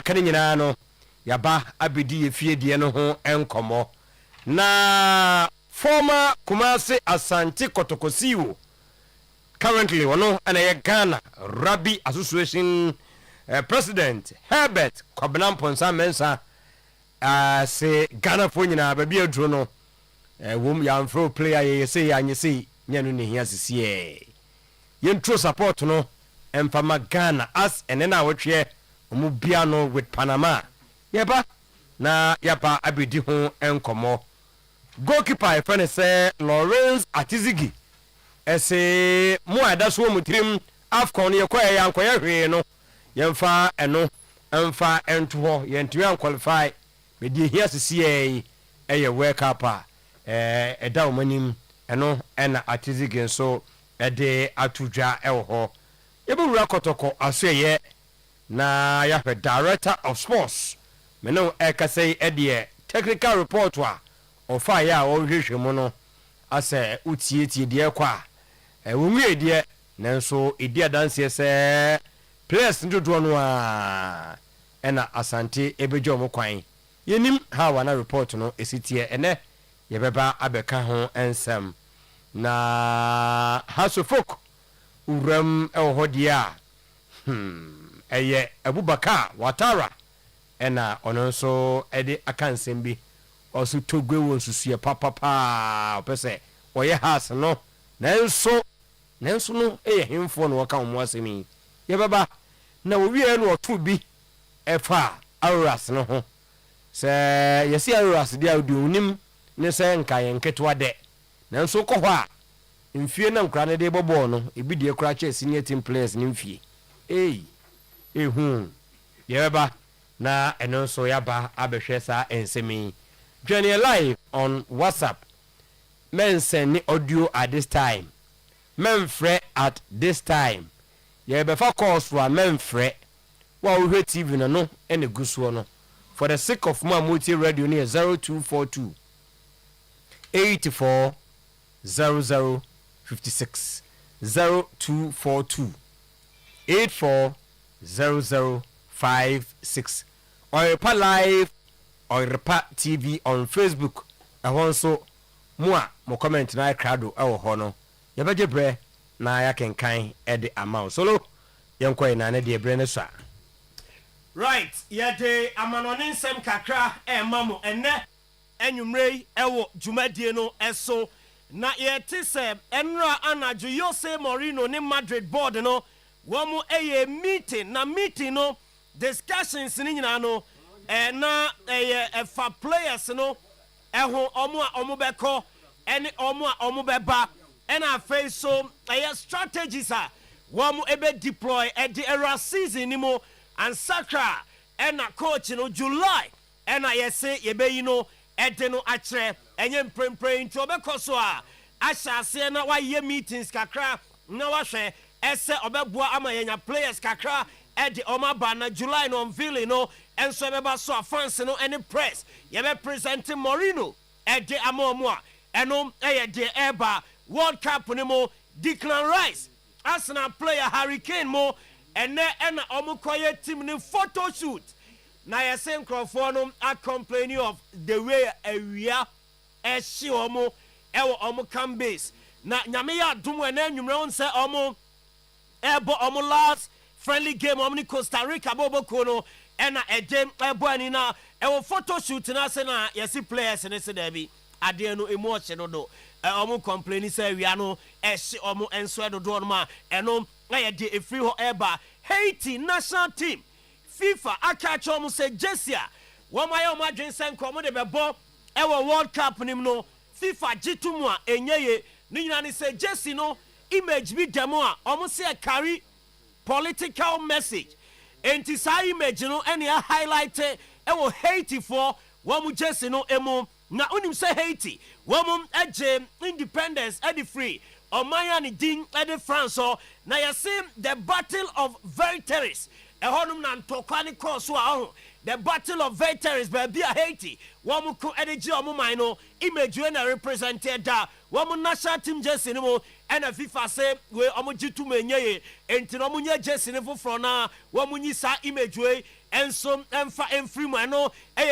kane nyina no yaba abedi efie de no ho enkomo na former Kumasi Asante Kotokosiwo currently wono ana ye Ghana Rugby Association President Herbert Kwabena Mponsa Mensa say Ghana fo nyina ba bi aduro no wom ya mfro player ye say anyese nyanu ne hia sisi yentro support no emfama Ghana as enena wotwe omu bia no with Panama yeba na yaba abedi ho enkomo goalkeeper efene say Lawrence Atizigi ese mo adaso mutrim Afcon ye kwa ya ankoya hwe no yemfa eno emfa ento ho yentu an qualify me di hia sisi eye world cup eda omanim eno ena Atizigi so ede atudwa ewo ho yebura kotoko aseye na ya director of sports me no ekasei ede technical report wa ofa ya wo hwehwe mu no ase utietie de kwa wonwe de nanso edi dance se players ndodo no a ena Asante ebejo mo kwan yenim ha wa na report no esitie ene yebeba abeka ho ensem na hasofok uram ehodia eye Abubakar Watara ena ononso ede akansem bi osu togwe won susuye papa opese oye has no nanso no eye hemfo no waka mo asemi yebaba na owie no oto bi efa Auras no ho se yesi Auras dia odi onim ne se nka yenketwa de nanso ko ho a mfie na nkra ne de bobo no ebi de kra che senior team players ni mfie yebaba na enonso yaba abehwe sa ensemi journey live on WhatsApp men send audio at this time men free at this time yebefa calls wa men free wa we TV no ene gusuo no for the sake of multi radio near 0242 84 0056 0242 84 0056 Oyerepa live Oyerepa TV on Facebook ahonso mo comment na crowd ewo ho no yebeje bre na ya kenkan ede amount solo yenkoy na ne de bre ne so right yede amanone nsem kakra mamo enne enwumrei ewo jumadie no eso na yete se enra anajo Jose Mourinho ne Madrid board no womu eye meeting no discussions ni nyina no na fa players no eho omo beko ene omo beba ena face so strategies a womu ebe deploy at the era season ni mo and sakra ena coach no July ena yese yebeyi no ede no akre enye mprempre nti obeko so a ahyase na waye meetings kakra na wahwe ese obeboa ama yenya players kakra ede omaba na July no unveiling no enso ebeba so fans no any press yebe presenting Mourinho ede amomo a eno de eba World Cup ni mo Declan Rice Arsenal player Harry Kane mo ene ena omukoye team ni photo shoot na yese nkrofo no are complaining of the way awia ehye omo ewo omo camp base na nyame ya dum ene anwumre on se omo ebo omo last friendly game omo ni Costa Rica boboko no ena edem ebo ani na ewo photo shoot na se na yesi players ne se da bi ade no emu oche no do omo complaining say awia no ehye omo enso edodo no ma eno na ye de efri ho eba Haiti national team FIFA akacho omo say Jesia woma ye omo adwen sen komo de bebo ewo World Cup nim no FIFA gitumu a enyeye ni nyina ni say Jesi no image bi demo a omo say carry political message enti sa image no ene a highlight ewo Haiti for womu Jesi no emu na unim say Haiti womu eje independence edi free omanya ni din edi France so na yasim the battle of very terrorists ehonum na ntokwa ne course a the battle of veterans baby a Haiti womu ko energy omu man no image we na represented da womu national team jersey ni mo and FIFA say we omu jitu menye enti no omu nye jersey ni foforo na womu nyi sa image we enso emfa emfree mo no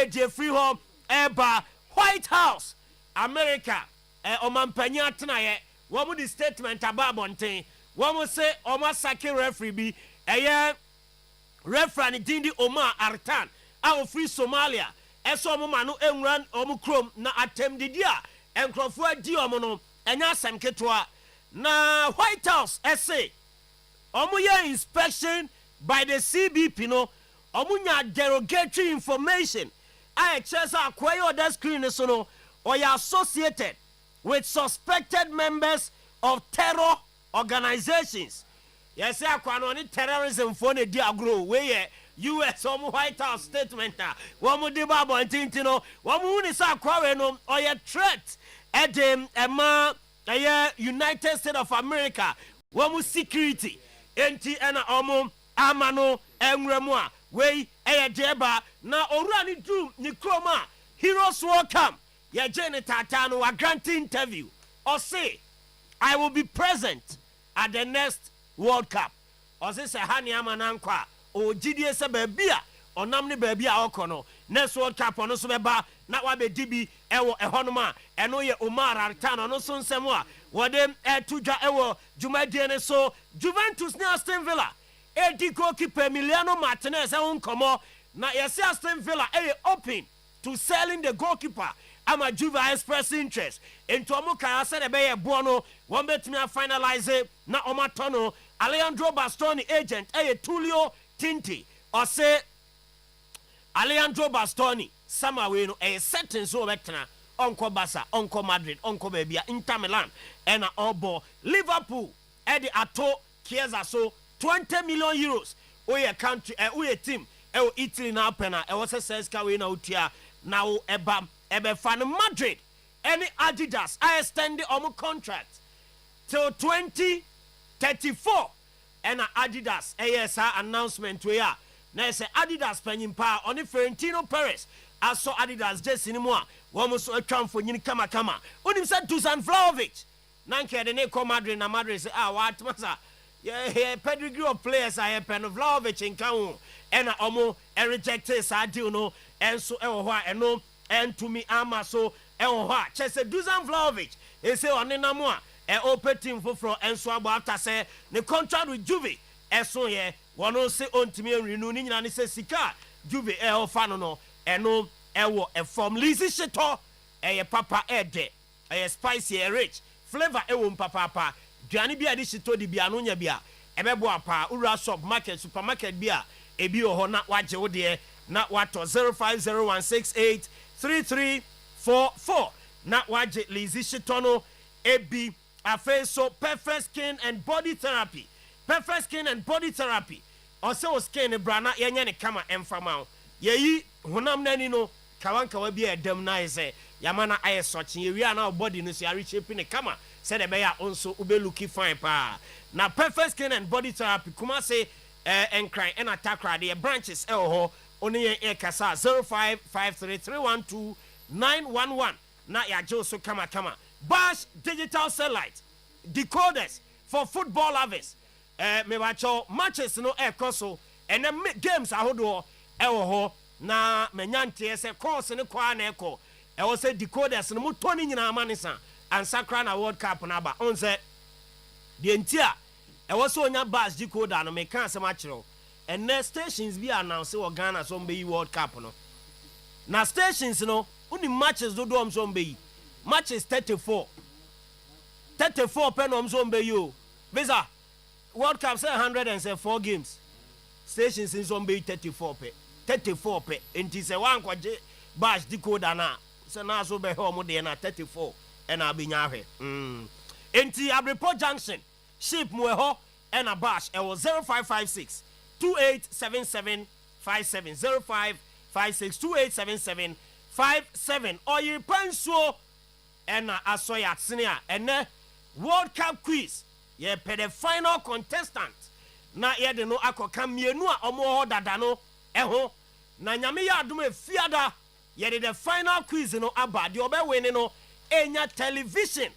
je free home eba White House America omampanya atena ye womu di statement ababonten womu say omu sake referee bi referee Dindi Omar Artan a free Somalia eso omo ma no enwran omo krom na atem didia enkrofo adi omo no enya asem ketwa na White House say omo ye inspection by the CBP no omo nya derogatory information I check akwayo that screen so no or you associated with suspected members of terror organizations. Yes, I no ni terrorism for the diagro where US White House statement one mo de babo ntintino one mo ni sa kware no or your threat at them United States of America one mo security enti na omo amano enwremu a we deba na owura ni drum ni kroma heroes welcome ya jene tata no wa grant interview or say I will be present at the next World Cup. Or say hani amanankwa o gidie se baabia onam ne baabia okono next World Cup ono so beba na wa be dibi ewo ehonoma eno ye Omar Artan no so nsem a wode tudwa ewo jumadie ne so Juventus ne Aston Villa edi goalkeeper Emiliano Martinez unkomo na yesi Aston Villa open to selling the goalkeeper ama Juve express interest into omuka ase de be ye bono won betimi finalize na omatono Alejandro Bastoni agent Tulio Tinti or say Alejandro Bastoni samawe no sentence so betna onko Barca onko Madrid onko Babia Inter Milan and obo Liverpool the ato Chiesa so 20 million euros oye country oye team Italy na pena was a sense ka we na utia now ebe fan Madrid any Adidas I extend the contract till 2034 and Adidas ASR announcement we are na say Adidas penyimpa on Florentino Perez aso Adidas just ni mo a wo mo so atwan fo nyini kama onim say Dusan Vlahovic na nke de ne ko Madrid na Madrid say what masa yeah pedigree of players I pen Vlahovic nka ho and omo reject sa deal no enso ewo ho a eno entumi ama so ewo ho a chese Dusan Vlahovic e say onena mo a open team for enso abo after say the contract with Juve eso ye wono say ontimi renew ni nyina ne say sika Juve ofa no eno ewo from Lizzy Sheto papa de spicy rich flavor ewo papa duane bia de Sheto di bia no nya bia ebebo apa ura shop market supermarket bia ebi ho na waje wo de na wato 0501683344 na waje Lizzy Sheto no ebi afe so perfect skin and body therapy also skin brana yenya ne kama emfama yeyi honam nani no kawanka wa bia edem na ise yamana aye sochi yewi na body no so are shape ne kama said e be ya onso ube looking fine pa na perfect skin and body therapy kuma say enkran and attack the branches ho oni ye kasa 0553312911 na ya jo so kama Bash digital satellite decoders for football lovers. Me bacho matches no so and then games ahodo ho na menyante se course ne kwa na eko e wo se decoders no mutoni nyina amanisa and sakra na World Cup na ba on se de ntia e wo se onya bash decoder no me kan asem akiro and next stations bi announce wo Ghana so mbe World Cup no na stations no uni matches do do so mbe matches 34 penom zombe you visa World Cup say 104 games stations in zombe 34 pe enti se wan kwaje bash decoder na se na so be ho mo de na 34 e na abenya hwe enti Abreport Junction ship mo ho e na bash e was 0556 287757 0556 287757 Oyerepa so ena asoya tsene a ene World Cup quiz ye pe the final contestant na yɛde no akɔka mmienu a ɔmo hɔ dada no ɛho na nyame yɛ adom efiada yɛde the final quiz no aba deɛ ɔbɛwin no enya television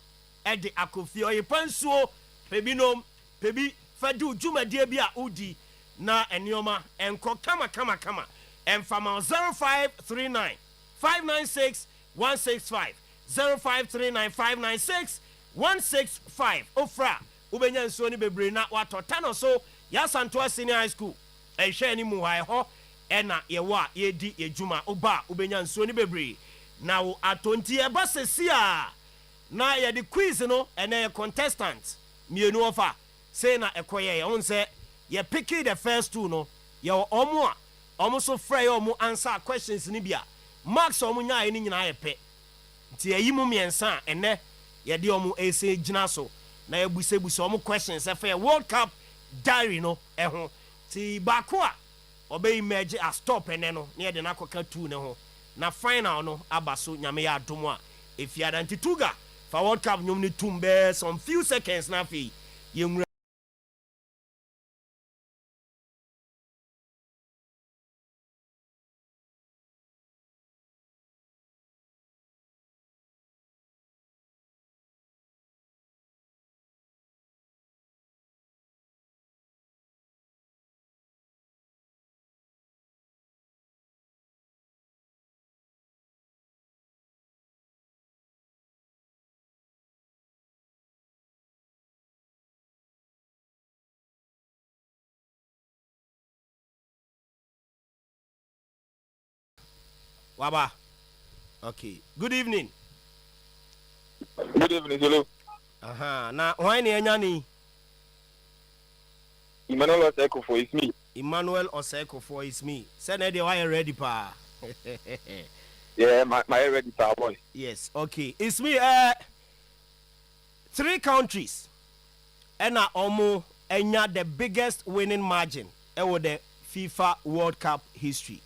ɛde akɔfie ɔyepa nsuo pebinom pebi fɛdi dwumadie bi a udi na ɛnneɔma ɛnkɔ kama ɛmfama 0539 596 165 0539 596 165 ofra ubenya nsuo ni bebre na watɔta no so yasantoa senior high school ɛhwɛ ni mu ha ɛhɔ ɛna yɛwɔ a yɛdi yɛdwuma oba ubenya nsuo ni bebre na wo atonti ɛba sesi a na yɛde quiz no ɛna yɛ contestant mienu ofa say na ɛkɔyɛ yɛ sɛ yɛ picky the first two no yɛwɔ ɔmo a ɔmo so frɛ yɛ ɔmo answer questions ni bia marks ɔmo nyaa ni nyinaa yɛ pɛ nti ɛyi mu mmiɛnsa a ɛnɛ yɛde ɔmo ɛsɛ gyina so na yɛbusabusa ɔmo questions ɛfɛ world cup diary no ɛho ti baako a ɔbɛyi merge a stop ɛnɛ no na yɛde n'akɔka two ne ho na final no aba so nyame yɛ adom a efiada nti tuga fa world cup nyom ne tum bɛɛ some few seconds na afei yɛnwura Waba. Okay. Good evening. Good evening, hello. Na why ni anyani? Emmanuel Oseko it's me. Emmanuel Oseko is me. Send it why ready pa. Yeah, my ready pa boy. Yes, okay. It's me 3 countries. Ena omo enya the biggest winning margin ewo the FIFA World Cup history.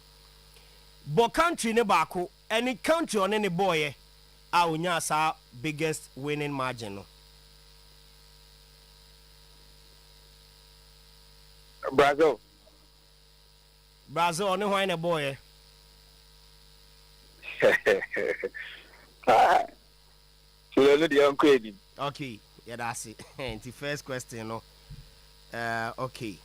But country ne baako any country on any boy a unya sa biggest winning margin no. Brazil Only why ne boy. Okay, yeah, that's it. The first question no. Okay.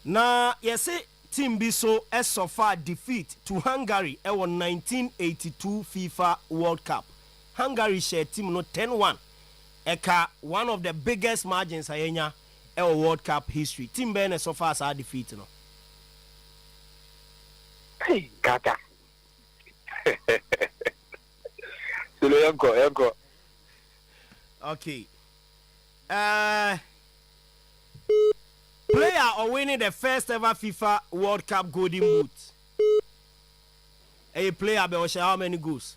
Now, yes, team bi so so far defeat to Hungary in 1982 FIFA World Cup. Hungary share team no 10-1. Eka one of the biggest margins ayenya World Cup history. Team Ben so far as defeat no. Hey, kaka. Yanko. Okay. Player or winning the first ever FIFA World Cup Golden Boot. A player be how many goals?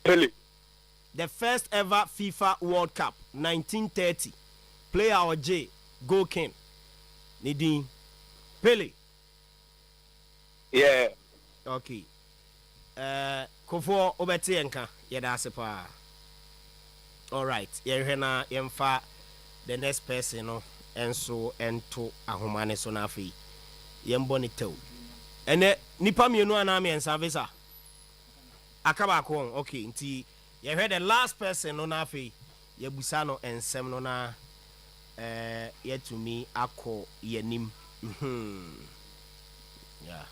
Pele. The first ever FIFA World Cup 1930. Player or J goal king. Nidin Pele. Yeah. Okay. Kofo obeti enka yeda sepa. All right. Yehena yemfa the next person no enso ento ahomane so na afi yembo ne tew ene nipa mienu ana me ensa visa akaba ko okay nti ye heard the last person no na afi yebusa no ensem no na yetumi akọ yanim yeah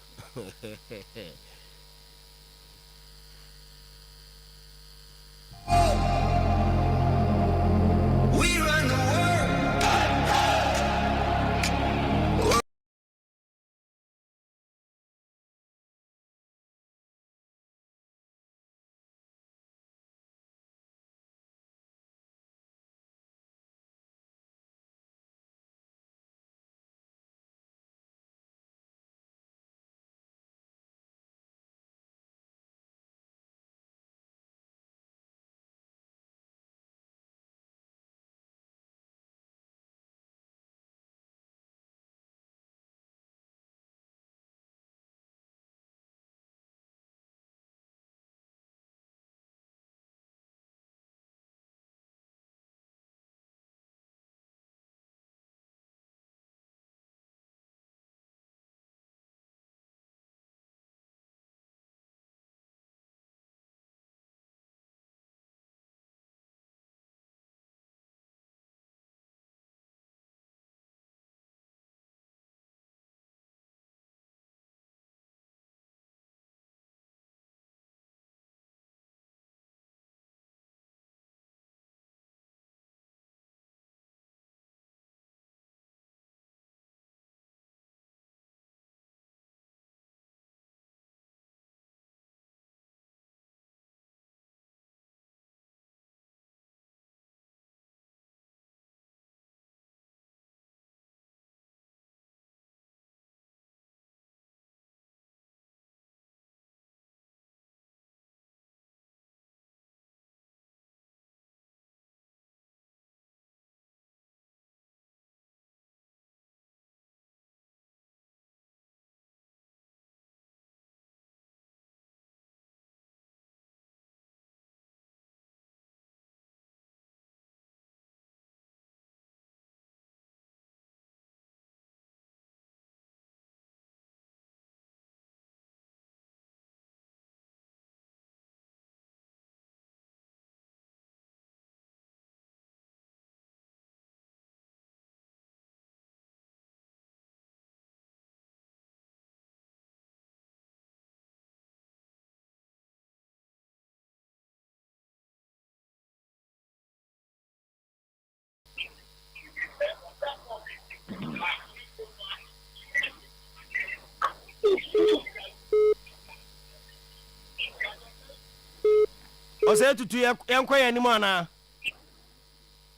Ose tutu yankwa ya nimu ana.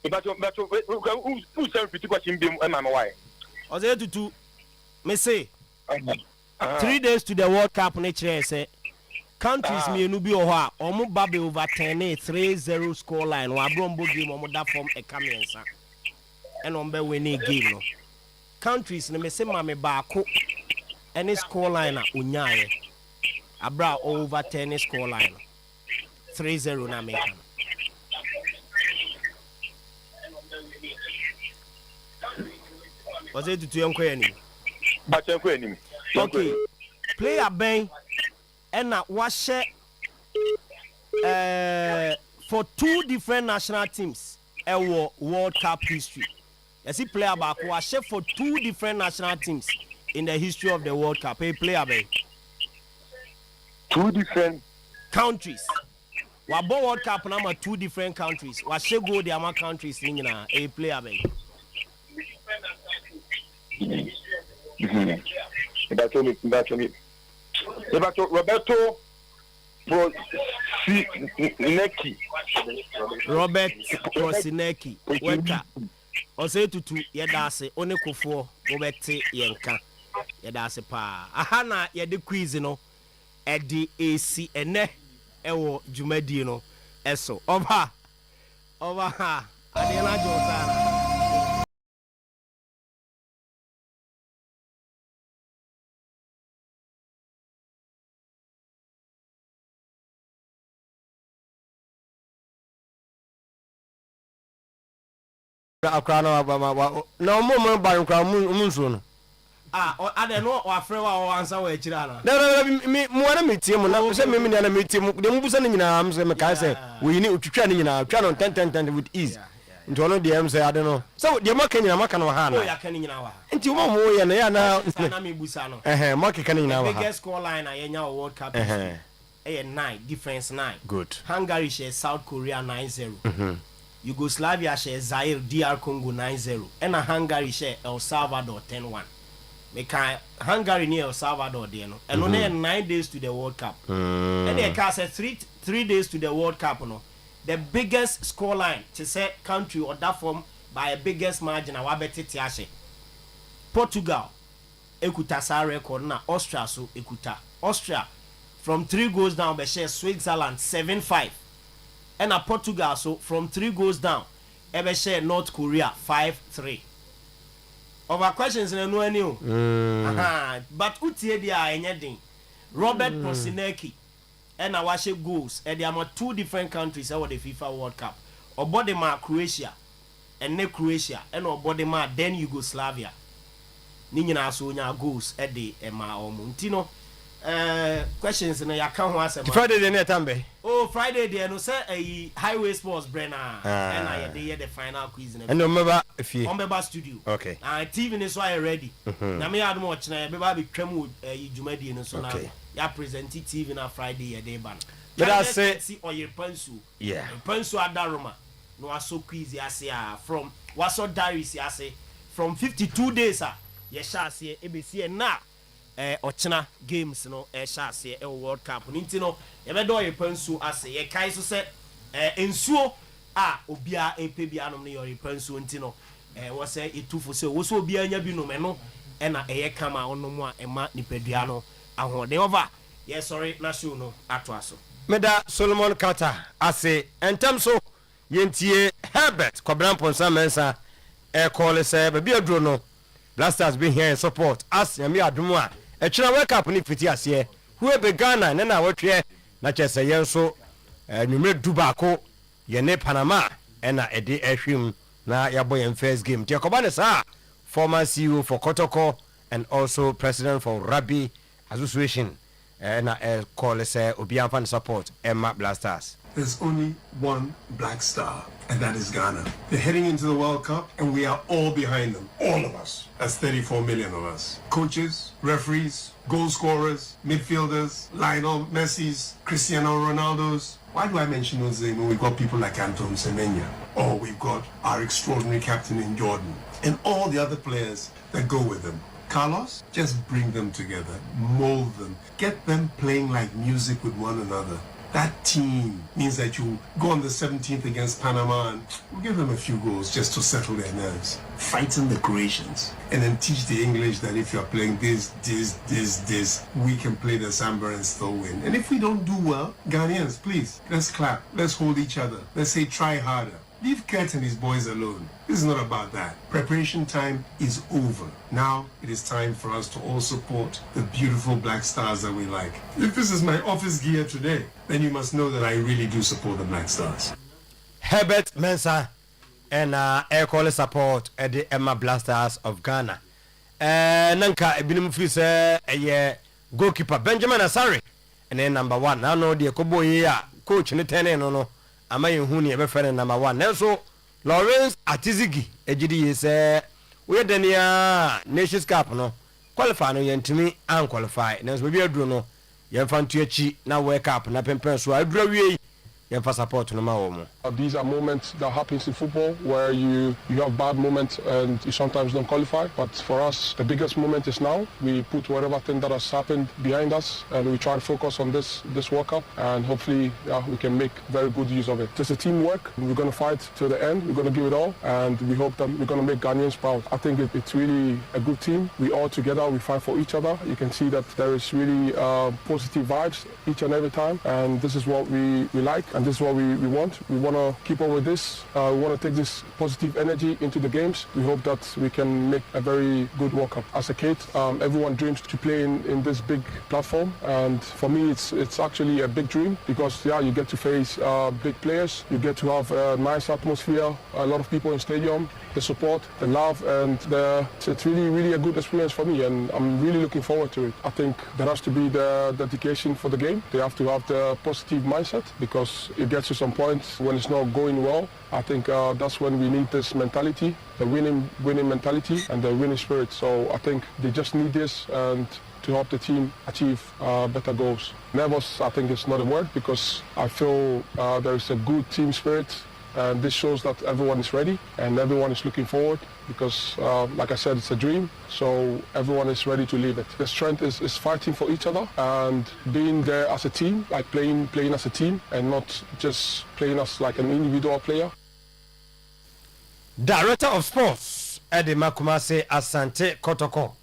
But who sent pretty question beam and my wife? Ose tutu me say 3 days to the World Cup nature say countries me no bi oho a omo babe over 3-0 score line wa brombo game omo da form e kamensa. And on be winning game no. Countries ne me say mame baako any score line a unyaye. Abra over 10 score line. 3-0 na make. Was it to young queen? But young queen. Okay. Player Ben and was for 2 different national teams World Cup history. You see player back was for 2 different national teams in the history of the World Cup. A player Ben. 2 different countries. Wabo World Cup number 2 different countries. Was she go the other countries in a player Ben. Roberto Prosinecki weka ose tutu yedase one kofo obete yenka yedase pa aha na yede quiz no edi AC ene ewo dwumadi no eso over ha adela josara akra na mo ba nkra munso no ade no afre wa ansa wa akira na me mo na metie mo na se me na metie mo de mbusa ne nyina am se me ka se we ni otwitwa ne nyina twa no 10 with ease nti ono de am se ade no so de mo ka nyina maka no ha na o ya ka ne nyina wa nti mo ye na ya na me busa no mo ka ne nyina wa biggest score line a yenya World Cup 9 difference 9 good Hungary share South Korea 9-0 Yugoslavia share Zaire DR Congo 9-0 and Hungary share El Salvador 10-1 Meka Hungary near El Salvador there no and only 9 days to the World Cup and they can say 3 days to the World Cup no the biggest score line to say country or that form by a biggest margin a wabeti tiashe Portugal ekuta sa record na Austria so ekuta Austria from 3 goals down be share Switzerland 7-5 and a Portugal so from 3 goals down ebe share North Korea 5-3 over questions in no any but utie dia enyedin Robert Prosinecki and a washe goals and there are 2 different countries over the FIFA World Cup Obodema Croatia and ne Croatia and Obodema then Yugoslavia ni nyina so nya goals e de ema omuntino questions na yaka ho asema Friday dey na tambe Friday dey no say highway sports brenna and I dey the final quiz na and omeba fie omeba studio okay TV ni so I ready na me adum o chena be ba be twam jumadi no so na ya present TV na Friday dey ban but I say see Oyerepa yeah Pansu adaroma no aso quiz ase from waso diaries ase from 52 days ye sha ase ebesi na ochina games no sha ase World Cup nintino ye be do Oyerepa nsu ase ye kai so se ensuo obia empebia no ne Oyerepa nsu ntino wo se etufo se wo so obia nya bi no me no na eye kama onomu a ema nipadua no ahode over yes sorry na show no ato aso meda Solomon Carter ase entem so yentie Herbert Kobran Ponsa Mensa call say be aduro no Blasters be here in support as yami adumu a echira World Cup ni fiti ase who be Ghana na wotwe na chese yen so numere dubako ye ne Panama na ede ehwim na yabo yen first game tie koba ne sa former CEO for Kotoko and also president for Rugby Association na call say obi amfan support Emma Blasters. There's only one black star, and that is Ghana. They're heading into the World Cup, and we are all behind them. All of us. That's 34 million of us. Coaches, referees, goal scorers, midfielders, Lionel Messi's, Cristiano Ronaldo's. Why do I mention those names when we've got people like Anton Semenya? Or we've got our extraordinary captain in Jordan. And all the other players that go with them. Carlos, just bring them together, mold them, get them playing like music with one another. That team means that you go on the 17th against Panama and we'll give them a few goals just to settle their nerves. Frighten the Croatians and then teach the English that if you're playing this, we can play the Samba and still win. And if we don't do well, Ghanaians, please, let's clap. Let's hold each other. Let's say try harder. Leave Kurt and his boys alone. This is not about that. Preparation time is over. Now it is time for us to all support the beautiful Black Stars that we like. If this is my office gear today, then you must know that I really do support the Black Stars. Herbert Mensah and air quality support at the Emma Blasters of Ghana. Nanka ebinim fi say goalkeeper Benjamin Asare and then number 1. Now no the Kobo here coach ni 10 no. Ama yehu ni ebe friend number 1 nanso Lawrence Atizigi ejidi yese we dania Nations Cup no qualify no yentimi an qualify nanso bi aduro no yemfa ntu achi na World Cup na pempen so aduro wie yemfa support no ma wo mo. These are moments that happens in football where you have bad moments and you sometimes don't qualify. But for us, the biggest moment is now. We put whatever thing that has happened behind us and we try to focus on this World Cup and hopefully we can make very good use of it. It's a teamwork. We're going to fight till the end. We're going to give it all and we hope that we're going to make Ghanaians proud. I think it's really a good team. We all together, we fight for each other. You can see that there is really positive vibes each and every time and this is what we like and this is what we want. We want to keep on with this. We want to take this positive energy into the games. We hope that we can make a very good World Cup. As a kid, everyone dreams to play in this big platform, and for me, it's actually a big dream because you get to face big players. You get to have a nice atmosphere, a lot of people in stadium, the support, the love, and it's really a good experience for me, and I'm really looking forward to it. I think there has to be the dedication for the game. They have to have the positive mindset because it gets to some point when it's not going well. I think that's when we need this mentality, the winning mentality and the winning spirit. So I think they just need this and to help the team achieve better goals. Nervous, I think, is not a word because I feel there is a good team spirit. And this shows that everyone is ready and everyone is looking forward because, like I said, it's a dream. So everyone is ready to live it. The strength is fighting for each other and being there as a team, like playing as a team and not just playing as like an individual player. Director of Sports, Eddie Makumase Asante Kotoko.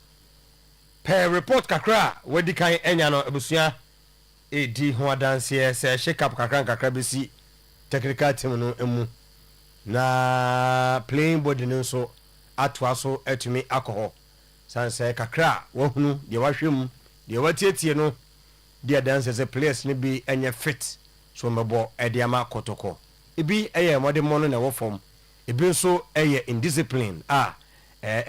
Per report kakra, wedi kan enyano ebusia edi ho adanse se shake up kakra besi technical team no emu na playing body no so atwa so atumi akoho sanse kakra wo hunu de wahwem de watietie no de dance as a players ni bi enye fit so mebo ede ama Kotoko ebi eye mode mo no na wo form ebi so eye indiscipline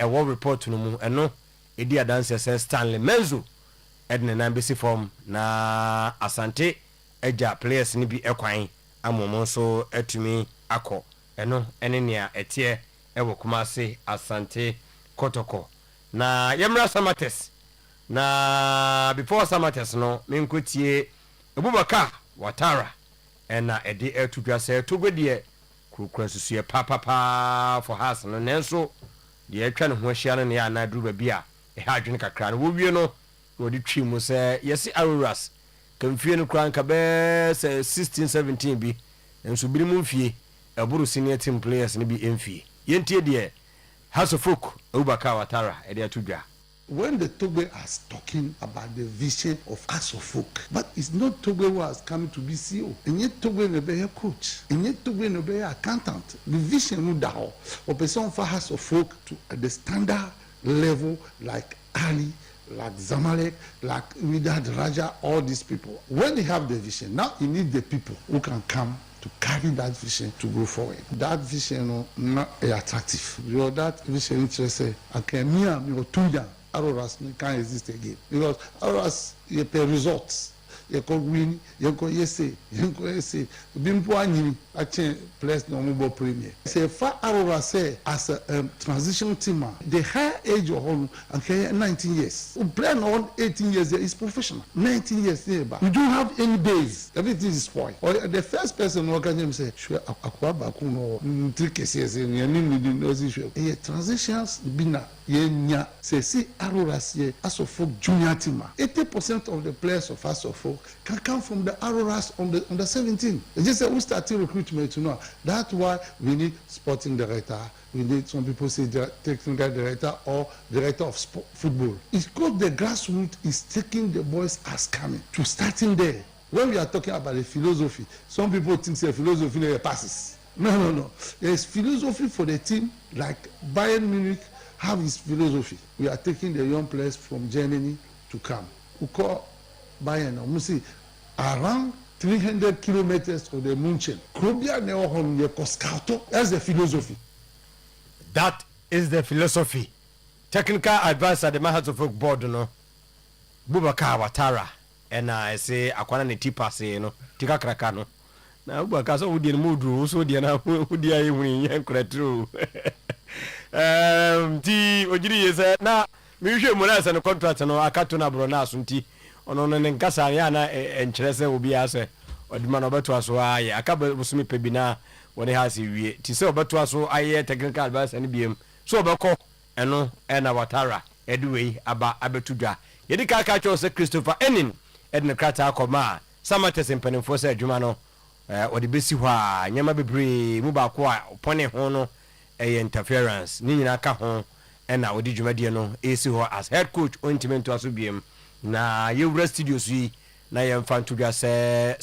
wo report no mu eno edi dance as Stanley Menzo edne na mbesi form na Asante eja players ni bi ekwan amomo so atumi akọ eno enenia etie ewo Kumase Asante Kotoko na yemra Samates na before Samates no menkotie Abubakar Watara ena ede etudwa se togwedie kurukura susue papa for has no nenso de atwa ne ho ahia no ne ya na duru ba bia ha adwene kakra no wo wie no wodi twi mu se yesi Aroras kamfie no kran ka be 16 17 bi enso biri mu mfie aburu senior team players ni bi emfie yentie de House of Folk Abubakar Watara ede atudwa. When the Togbe is talking about the vision of House of Folk, but it's not Togbe who has come to be CEO. And yet Togbe no be a coach. And yet Togbe no be accountant. The vision no daho. Or person for House of Folk to the standard level like Ali, like Zamalek, like Widad Raja, all these people. When they have the vision, now you need the people who can come to carry that vision to go forward. That vision not attractive. Because that vision interested. Okay, me or Aroras can't exist again because Aroras you pay results. You can win. You can say. Bimpo anyi ache place no mobile premier. Say far Aroras say as a transition team, the high age of all okay 19 years. Plan on 18 years is professional. 19 years neighbor. You don't have any base. Everything is spoiled. Or the first person who can say sure akwa ba kuno 3 cases ni transitions bina yenya see Aroras here Asofok junior team. 80% of the players of Asofok can come from the Aroras on the 17. It's just that we started recruitment to know. That's why we need sporting director. We need, some people say, technical director or director of football. It's because the grassroots is taking the boys as coming to starting there. When we are talking about the philosophy, some people think say philosophy never passes. No. There's philosophy for the team, like Bayern Munich have his philosophy. We are taking the young players from Germany to come. We call Bayern, we see around 300 kilometers of the Munchen. That's the philosophy. That is the philosophy. Technical advice at the Mahatma Folk Board, no. Bubaka Watara, and I say, Aquana Tipa say, no, Tika Krakano. Now, Bubaka, so would you move to so dear now, who dear you when you true. Ojiri is now, Mutual Monas and a contract, and I can't know Bronas and tea on an Casariana and Chelsea will be as a or the man about to us why I can't be me pebina. When he has you to say about to us, so I hear technical advice and BM. So about and no, and Awatara, Edway, about Abetuja. Yedika catches Christopher Enin, Edna Krata Koma, Samates and Peninfosa Jumano, or the Bessiwa, Yamabi, Mubakwa, Pony Hono, a interference, Nina Cajon, and now did you mediano, ACO as head coach, ointment to Asubium. Na you rested you see, na yam fan to just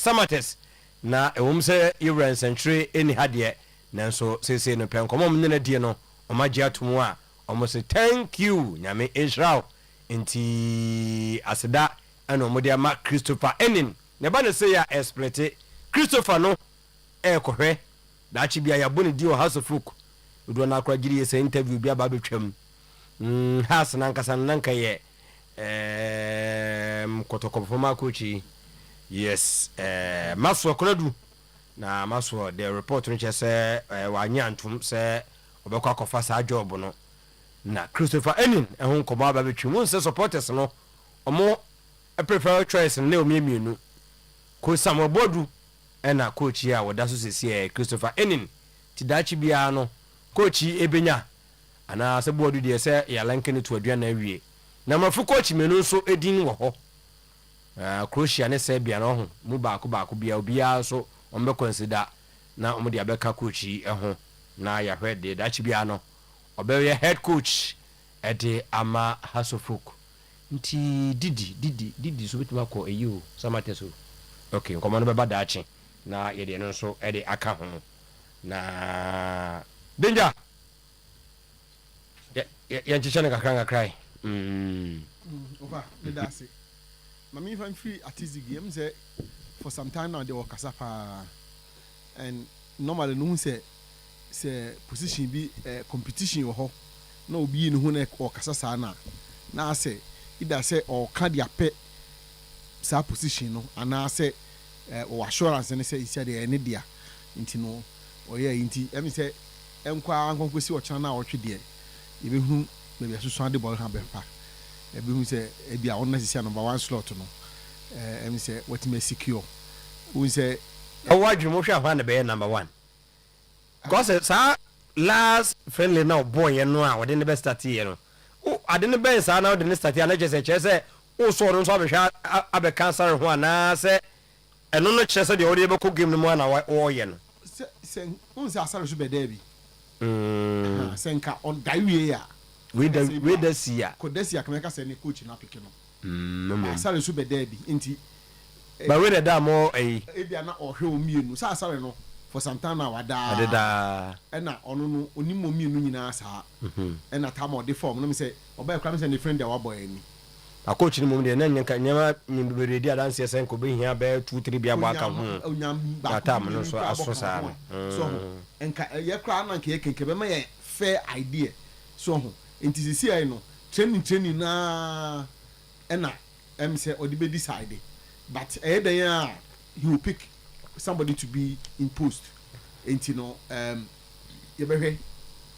Samates. Na say you ran century any had yet. Nanso say no pen come on nene die no omagia to mo a omo say thank you nyame Israel inti aseda and omo ama Christopher Enin ne ba ne say ya explain Christopher no kohwe da chi bia ya boni di o House of Folk do na akwa giri say interview bia ba betwam has na nkasa nanka ye kotokofo ma coach. Yes, Maswa Koladu. Na Maswa, the report which say Wanyantum say Obaka Kofasa job no. Na Christopher Enin, and whom Komaba between says supporters no, or more a preferred choice and Leo Mimunu. Coach Samuel Bodu, and a coach here, what does say Christopher Enin, Tidachi Biano, Coach Ebenya, and I said, Bodu, dear say, you're linking it to a Diana Vie. Now, for coach Menuso Edin Waho. Croatia ne Serbia no mu ba ko bia obia so on be consider na omo de abeka coach ho na ya hwede da chi bia no obe head coach ede ama Hasofok nti didi so bitima ko eyi Samateso okay komo no be ba da chi na ye de no so ede aka ho na danger ya nchichane kakanga cry over me that's it. Mami if I'm free at easy game say for some time now they were kasapa and normally no say position be competition ho na obi ni hu na o kasasa na say either say or can dia pe sa position no ana say o assurance ne say isia de ene dia nti no o ye nti em say enkwa ankonkosi o chana na o twe de e be hu me be asoso de ball ha be pa ebi hu say ebi a won say number 1 slot no em say what me secure who say why you mo hwa fa na be number 1 because sa last friendly now boy no a we dey be start here no o ade ne be sa na we dey start here na che o so no so be hwa abe cancer ho na say eno no che say de o dey be ko game no mo na o ye no say un say asare so be there bi say nka on daiwe ya we the see ya ko desi akameka say ne coach na pick no asare so be there bi nti but we the more e bia na o hwe o mienu say asare no for some time na wada e na ono no onimo mienu nyina sa e na time o de form no me say oba ekra me say ne friend dia wa boy ani a coach ni mum de na nyanka nyama nyimbe ready adanse sen ko be hia be 2-3 bia ba ka ho ba time no so aso sa so enka ye kra na nke ye kenke be ma ye fair idea so ho enti sisi ai no training na ena em say odi decide but then he will pick somebody to be in post enti no ye be hwe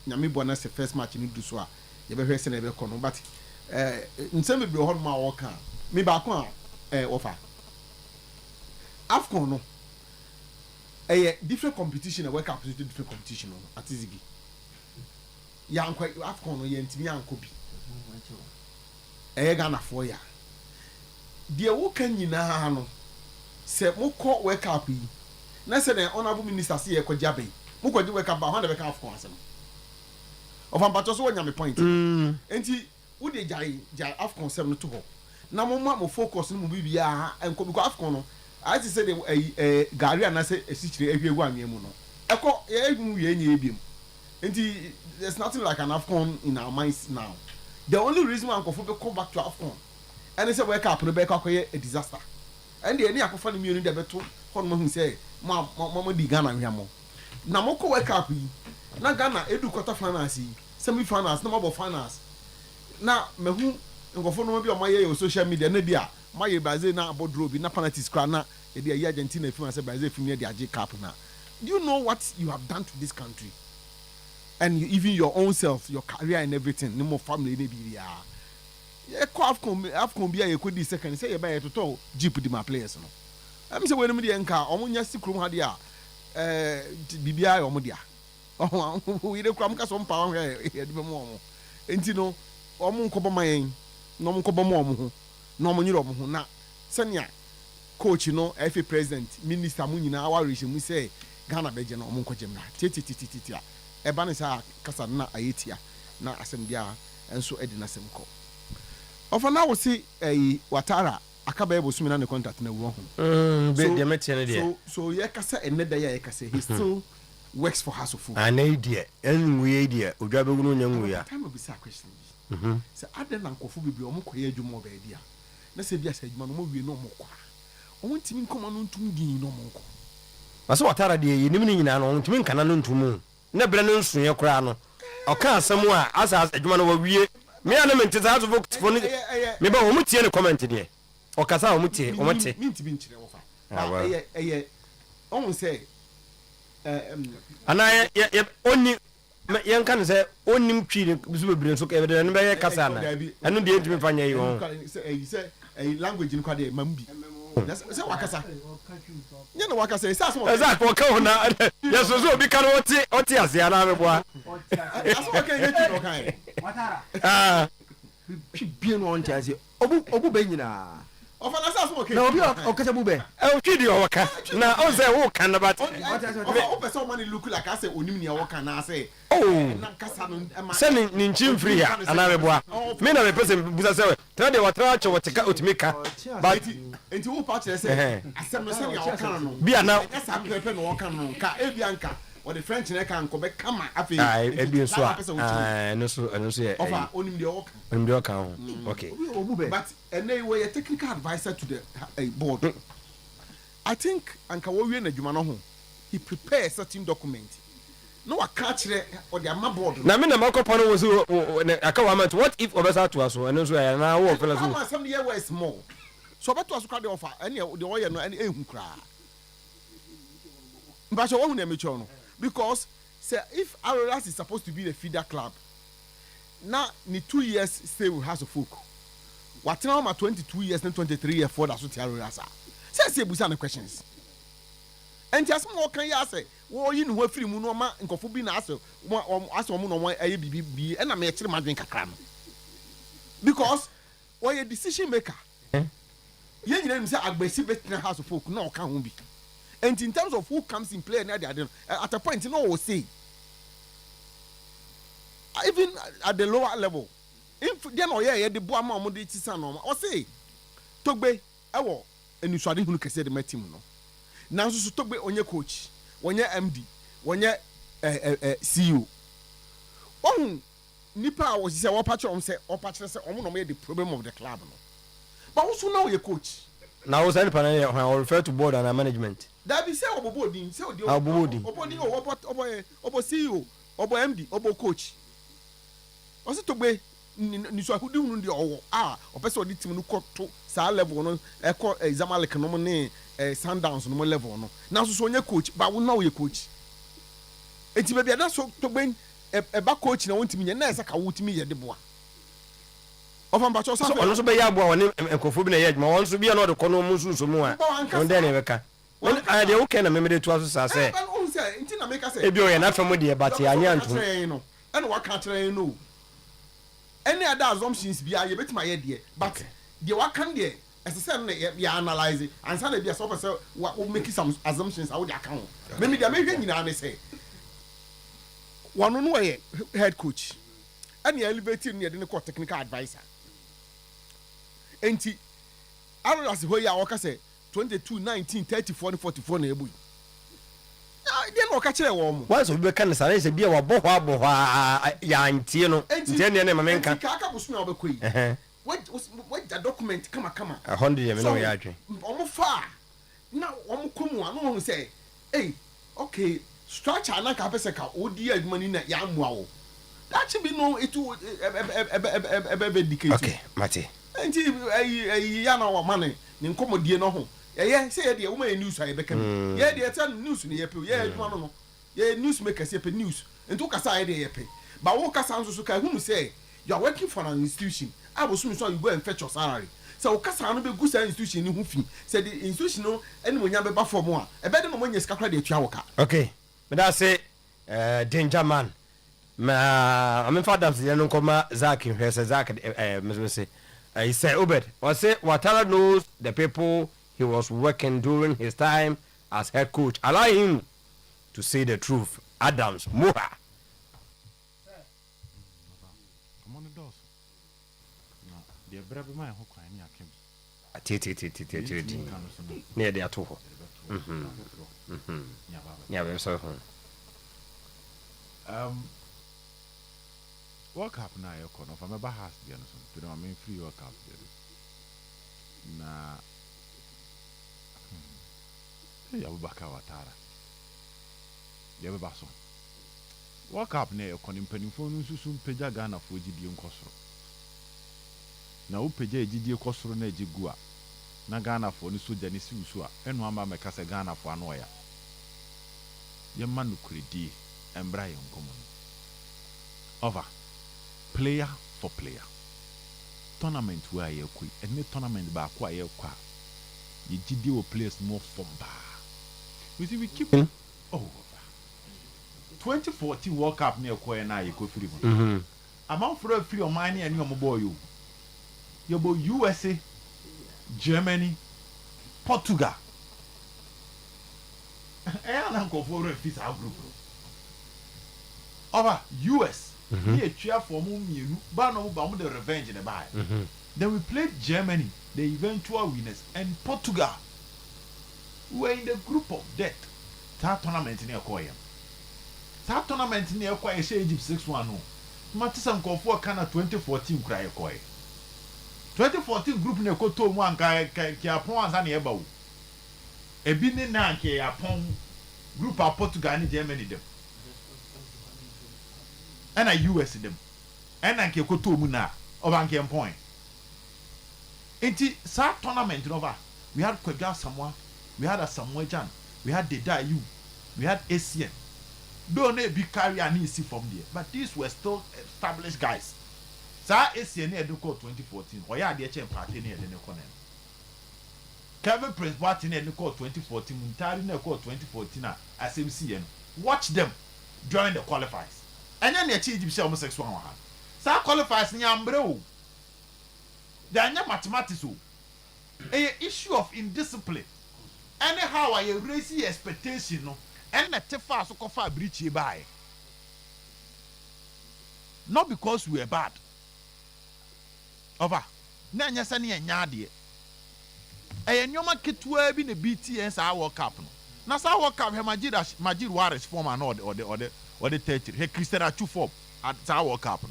nyame bona se first match ni du so a ye be hwe se na be kono but nsem be ho ma wo kan me ba ko offer AFCON no different competition and work up to different competition at Izigi. Young quite AFCON no ye ntimi anko bi Ghana for ya. Dear Wokan Yina no. Say Moko wake up. Nasa the honorable minister see a Kojabe. Moko do wake up by 100 of course. Of Ampatos one yam point. And he would a jai Afcon 7 to ho. Now more focus in Mubia and Kobuko Afcono. I said a Gary and I say a situation every 1 year mono. Echo Ebim. And there's nothing like an Afcon in our minds now. The only reason why Uncle Football come back to Afcon and it's a wake up and back a disaster. And the idea of funny me in the better who say, Mamma di Ghana Yamo. Namoko wake up. Na Ghana edu quarter finance, semi finance, no more finance. Na me who Uncle Football be on my social media, Nebia, my Brazil na about Roby, na penalties crana, the Argentina film as a Brazil from near the AJ Cup now. Do you know what you have done to this country? And even your own self, your career and everything, no more family, maybe. Afcon be a good second, say about a total Jeep with my players. I'm saying, when the car, almost 6 room had ya, BBI or Modia. Oh, we don't come some power here, and you know, Omun Cobamain, no Cobamo, no Moniro, na Sanya, coach, you know, FA president, Minister Munina, our region, we say, Ghana Bejan or Munkojemna, Titi. Ebanisa kasa na ayetia na asembia enso edi na semko ofa na wo si Watara akaba ebo sumi na ne contract na wo ho be de meti na de so ye kasa eneda ye kasa he still works for House of Food ana idea enwu ye idea odwa be gunu nyanwu ya time be say question say aden na nkofo bibli o mko ye adwuma ba dia na se bia say adwuma no mo wie no mo kwa o ntimi nkoma no ntum din no mo nko aso Watara de ye nim ni nyina no ntimi nkana no ntum na bere no nsuye kura no oka asemu a asa adwuma no wawie me ana mente za zo for ni me ba wo mutie ne comment de okasa wo mutie wo mate minti bi nkyere wo fa on say ana ye onni yen kan say onnim twi ne bisu bebre so ka be ne be kasa na anu de ntimi fanya yi ho say language ni kwa de mambi say wakasa nyana wakasa say aso exact wo ka ho na yeso so obi kan oti ase ana me boa aso ka ye ti no kan Watara bi no on tia se obu be nyina ofa na aso okay na obi okasa bu be twidi o waka na o say wo kan na bat o person man look like I say onim ne wo kan na say na kasa no se ni nchim free ya ana me boa me na me person busa se tell the Watara cho wotika otimika but enti wo pa chere say asem no say ya wo kan no bia na kasa pepe no wo kan no ka ebianka or the French ne kan ko be kama afi ebi so no so ofa onim de wo kan okay but anyway we a technical advisor to the board. I think anka wo wie na dwuma no ho he prepares certain document no catch or the ama board na me na makopa no was aka wa mat what if obesa to aso eno so ya na wo fela so some year was small so beto aso ka de offer any the oye no any ehun kra mba so wo na mecho no because say if Aroras is supposed to be the feeder club now ni 2 years stay with House of Folk what now ma 22 years and 23 years for that so Aroras say busa na questions and just more kan ya say wo yi no afiri mu no ma nkofo bi na aso mo no mo aye bibi e na me kire madwen kakra no because wo ye decision maker ye nyina nim say agbasi betina House of Folk na o ka ho bi and in terms of who comes in play at a point no will say even at the lower level if then or yeah the boy ma mo de tisa no o say Togbe ewo enisuade hunu kese de team no na so Togbe onye coach onye MD onye CEO on nipa wo say wo patch on say omo no the problem of the club no but also now you coach now was any panel when I refer to board and management that be say obodin say obodin obo CEO obo MD obo coach o se Togbe ni so akudi hunu de owo opese odi team no to sa level no e ko Zamalek no mo ne Sundowns no mo level no na so onye coach ba wo na wo ye coach enti be bia na so Togbe e ba coach na wontimi nya na esa ka wotimi ye de boa ofan ba cho sa ono so be ya boa woni enkofo bi na ye adwuma won so bia na de kono mu nsuso mu a won de ne beka won de wo ken na memede to aso sa se enti na make say e bi o ye na fam de but ya nya nto no and what can't no any other assumptions be a bit my idea, but the what can there as I said, you analyze it and suddenly be a sort of what will make some assumptions out the account. Maybe the American you say one on way head coach and the elevator near the court technical advisor. Enti I don't know as where you say 22, 19, 30, 40, 44 neighbor. Then what catch a warm. Once we can say, be a boha, Yantino, Jenny and Mamenka. Kaka was not a what the document come 100 years, no yard. Almost far. Now, one come one say, hey, okay, structure and like a pesca, oh dear, money in that young wow. That should be no, it will okay, Matty. And yana money, then come dear no. Yeah, say the woman news I became. Yeah, the attend news in the apple. Yeah, no. Yeah, newsmakers yep news and took aside the apple. But what sounds so can whom say you are working for an institution. I was soon saw you go and fetch your salary. So Cassan be good institution in Huffy said the institutional and when you have a buffer more. A better when you scrap the chawaka. Okay, but I say, danger man. I'm in father, no comma, Zach, here's a Zach, Miss he said, Obed, or say, Watara knows the people he was working during his time as head coach. Allow him to say the truth. Adams, Moha. Come on the doors. No, the brave man who crying near Kim. Near the Atoho. Yeah, very so. World Cup now, you can offer my bahas, the answer to the main free World Cup. Nah, Yabaka Watara. Yabaso. World Cup now, you can impeding for no soon Peja Ghana for Gideon Cosro. Now, Peja Gideon Cosro Nejigua. Na Ghana for Nisu Janisi Usua, and Wamba Macasa Ghana for Anoya. Your man could be and Brian common. Over. Player for player. Tournament where you quit, and the tournament back where you qua. You GDO players more from bar. You see, we keep 2014 World Cup near Koya now, you go free. Amount for a free of money and your boy, you. Your boy USA, Germany, Portugal. And Uncle for a fifth out group. Over US. Here, cheer for Mumu, Bano Bamu the revenge in the buy. Then we played Germany, the eventual winners, and Portugal. We were in the group of death. That tournament in Okoye. That tournament in Okoye, say Egypt 6-1. Matisam Kofor Kana 2014 cry Okoye. 2014 group in Okoto one Kiapon and Ebo. A binin Nanke upon group of Portugal and Germany. And I US them. And I can go to Muna or Bankian Point. Into that tournament over. We had Kwega Samoa, we had a Samoa Jan, we had Deda U, we had ACN. Don't be carry an easy from there. But these were still established guys. So ACN had to call 2014. Or yeah, the champ party near the Nekonen. Kevin Prince Barton had to call 2014. Muntari near call 2014 as MCN. Watch them during the qualifiers. And then they change the homosexual one. So qualifies Nyambro. They are not mathematics. A issue of indiscipline. Anyhow, I raise the expectation. No, and the Tefa so far breach you by. Not because we are bad. Over. Nanya Sani and Yadi. A Nyoma Kitwe be the BTS our World Cup. Now, our World Cup, Majid Waris form an or the 30. He Christian at 2 4 at our World Cup.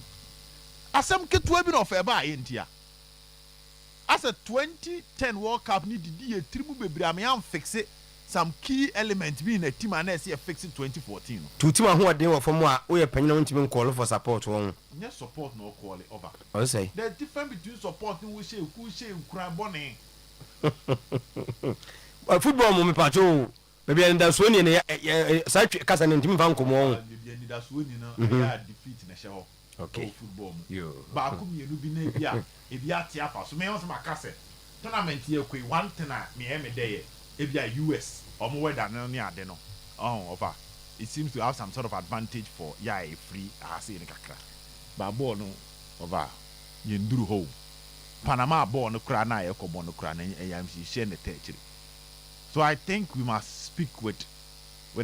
As some Kitwe of a bar in here. As a 2010 World Cup needed a tribu baby, I am fixing some key elements being a team and I see a fixing 2014. To team who are doing from what we are paying on to call for support. Yes, support no quality over. I say there's difference between supporting who say cry bonnie. Football moment patrol. Maybe and that's when you such Cassan and Tim Van Comon. That's when you know defeat in a show. Okay. Football. You. Bakum you be nebia. If you are Tiafa, so me also my cassette. Tournament here, one tenor, me every day. If you are US or more than any other, no. Oh, over. It seems to have some sort of advantage for free. I see in the Kakra. But no over. yenduru ho Panama ball no kra na yekobo no kra na yamsi she ne techiri. So I think we must speak with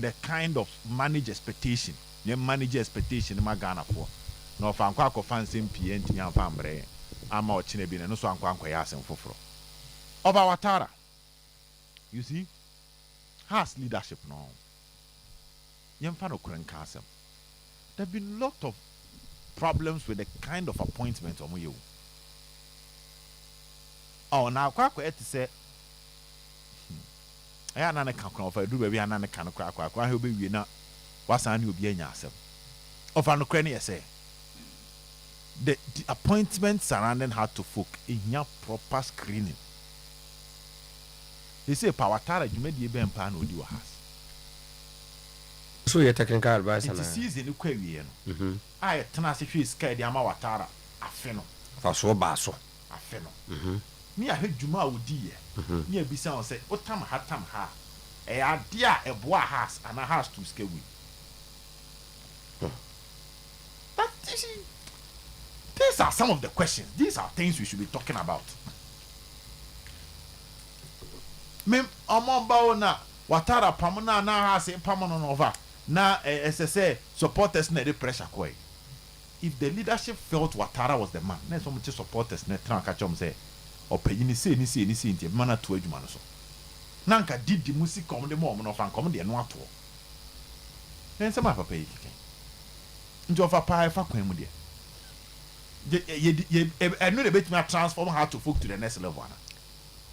a kind of manage expectation. You manage expectation in my Ghana for. No fankwa ko fansim pie ntimi amfambre. Ama ochine bi no so ankwa ya asem foforo. Oba Watara. You see? Has leadership now. Yemfa no krenka asem. There have been a lot of problems with the kind of appointment omo you. Oh, now kwa to say I na ne kan of do baby na ne kan kwa he obewie na wasan ne obi anya asem. Of an okra say the appointment surrounding her to folk in proper screening. He say power tara jumedi be mpa na odi wa has. So your technical advice na. It season kwa wie no. I tena se hwe sky de ama watara afe no. Fa so ba so. Afe no. Me a hedwuma odi ye. Me abisa on say otam ha. E ade a ebo a has and a has to scale we. But these are some of the questions. These are things we should be talking about. Mem omomba na watara pamona na has pamono over. Na SSA supporters na the pressure koi. If the leadership felt Watara was the man, na so much supporters na tran ka chom say opeyini say ni nti mana to adwuma no so. Na nka didi music kom de mom no fa kom de no ato. En sama papa yi kike. Njo fa pa fa kwan mu de. Ye enu de betimi transform her to folk to the next level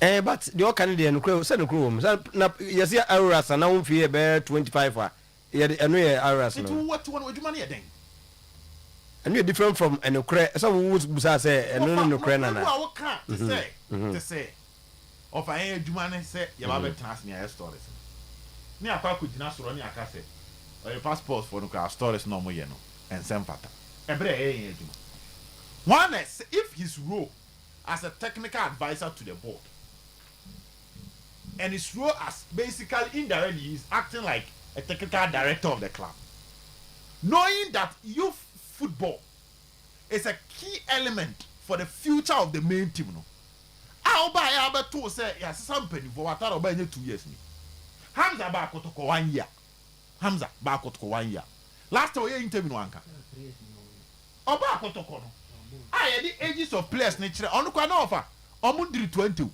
na. But the all Canadian no say no kro na yes ya Aurora na won fie be 25 enu ye Aurora no. It what one adwuma na den. And you're different from an okra. Some would say, and no okra. To say, of I ain't Jumane say, you have a trans near stories. Near Park could not run your cassette or your passport for the stories no more, and some fata. Every one is if his role as a technical advisor to the board and his role as basically indirectly he's acting like a technical director of the club, knowing that you've football is a key element for the future of the main team. No, I'll buy Albert to say yes, somebody for what I'll buy 2 years. Hamza back to 1 year. Hamza back to 1 year. Last year, interview Wanka. Or back to Kono. I had the ages of players nature on the offer. Omundri 20.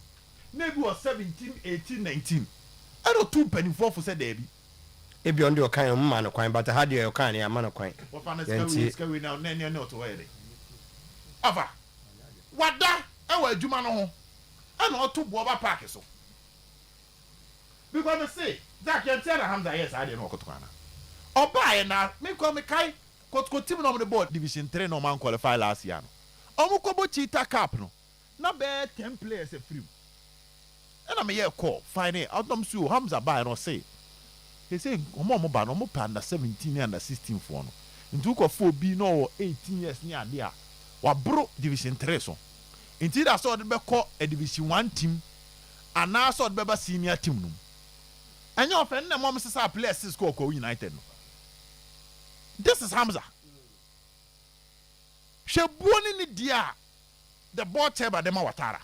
Maybe was 17, 18, 19. I don't 2 penny for said Debbie. If you your kind of man, but how do you kind of man of coin? What fun is going now? Nenny not to wear it. Ava, what that? I wear Jumano. I know 2 Boba Parkers. So, because I say that can tell Hamza, yes, I didn't know Kotwana. Or buy now, make come a kai, Kotko on the board, Division 3 no man qualified last year. Omukobo Chita Cap no. Not bad 10 players a free. And I'm a year call, fine, out them sue Hamza buy and say. He say omo ba no mo pa under 17 under 16 for no ntu ko 4B no 18 years ni ade a wa bro division 3 so nti da so de be call a division 1 team and so de be ba senior team no anya ofen na mom sesa players 6 ko United no. This is Hamza shebuoni ni dia the ball table de ma Watara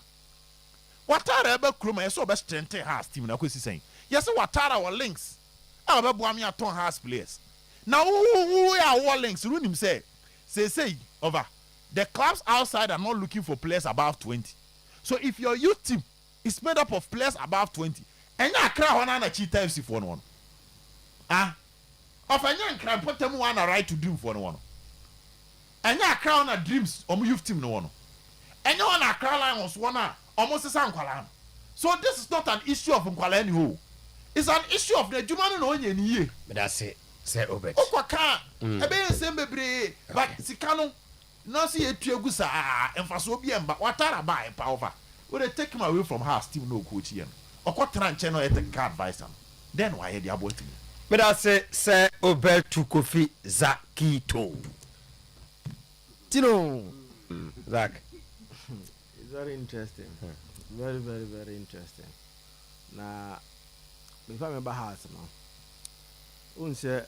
ebe kroma yeso be strengthen has team na kwesi sen yes Watara wa links Ababuami aton has players. Now who are all links? Runim say over. The clubs outside are not looking for players above 20. So if your youth team is made up of players above 20, and you crowd on a cheat FC for one. Of a young crowd put them one a right to dream for one. And you crowd on dreams or youth team no one. And you want a crowd was one almost a sound. So this is not an issue of Nkwalani. It's an issue of the Jumano no ye. But that's it. Say Obet. Okwaka. Ebe same bebre. But Sikano no see a tuagusa and fasobian but Watara buy power. Would they take him away from her still no coach here? Okwatran channel at the card advisor. Then why they about me? But I say Obet to Kofi Zakito. Tino. Zach. It's very interesting. Very, very, very interesting. Now if I remember how it's now, unse